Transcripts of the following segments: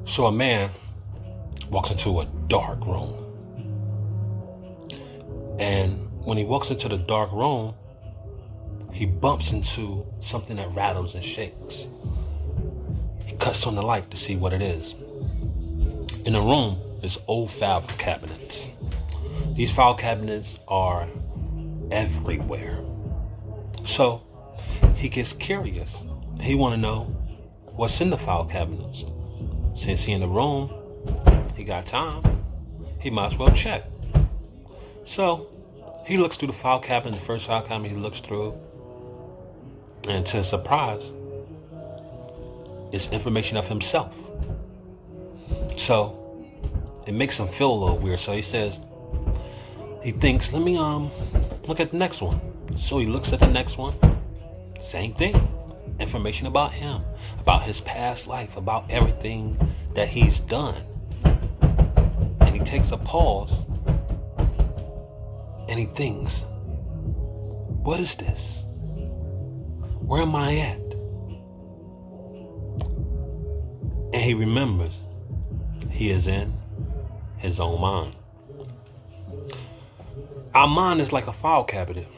So a man walks into a dark room. And when he walks into the dark room, he bumps into something that rattles and shakes. He cuts on the light to see what it is. In the room is old file cabinets. These file cabinets are everywhere. So he gets curious. He want to know what's in the file cabinets. Since he in the room, he got time. He might as well check. So he looks through the file cabinet, the first file cabinet he looks through, and to his surprise, it's information of himself. So it makes him feel a little weird. So he says, he thinks, let me look at the next one. So he looks at the next one. Same thing. Information about him, about his past life, about everything that he's done. And he takes a pause and he thinks, what is this? Where am I at? And he remembers he is in his own mind. Our mind is like a file cabinet.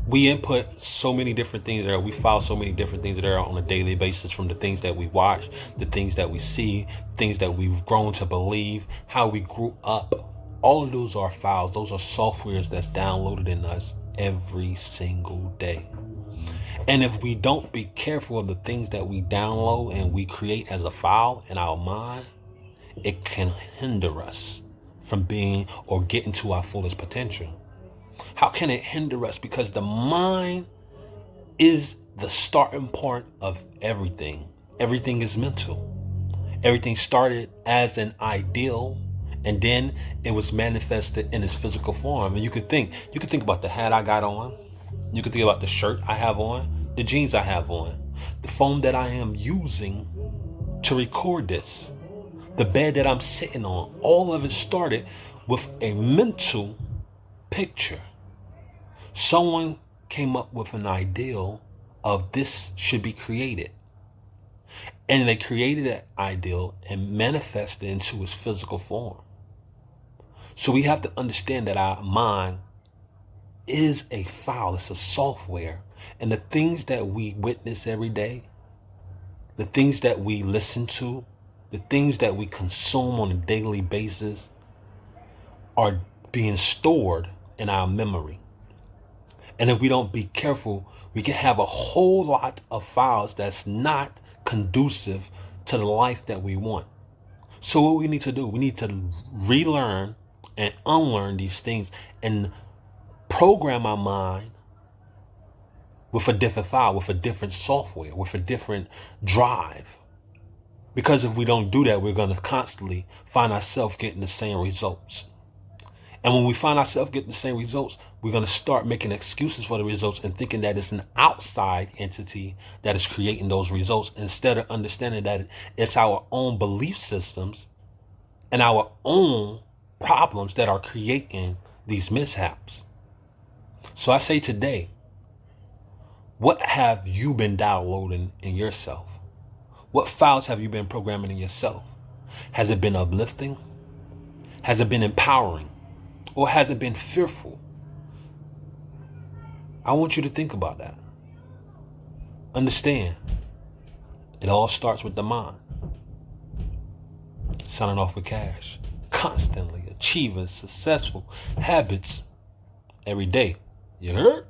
We input so many different things there. We file so many different things there on a daily basis, from the things that we watch, the things that we see, things that we've grown to believe, how we grew up. All of those are files. Those are softwares that's downloaded in us every single day. And if we don't be careful of the things that we download and we create as a file in our mind, it can hinder us from being or getting to our fullest potential. How can it hinder us? Because the mind is the starting point of everything. Everything is mental. Everything started as an ideal, and then it was manifested in its physical form. And you could think about the hat I got on. You could think about the shirt I have on, the jeans I have on, the phone that I am using to record this, the bed that I'm sitting on. All of it started with a mental picture. Someone came up with an ideal of this should be created. And they created that ideal and manifested it into its physical form. So we have to understand that our mind is a file, it's a software. And the things that we witness every day, the things that we listen to, the things that we consume on a daily basis are being stored in our memory. And if we don't be careful, we can have a whole lot of files that's not conducive to the life that we want. So what we need to do, we need to relearn and unlearn these things and program our mind with a different file, with a different software, with a different drive. Because if we don't do that, we're going to constantly find ourselves getting the same results. And when we find ourselves getting the same results, we're going to start making excuses for the results and thinking that it's an outside entity that is creating those results, instead of understanding that it's our own belief systems and our own problems that are creating these mishaps. So I say today, what have you been downloading in yourself? What files have you been programming in yourself? Has it been uplifting? Has it been empowering? Or has it been fearful? I want you to think about that. Understand, it all starts with the mind. Signing off with cash. Constantly achieving successful habits every day. You heard?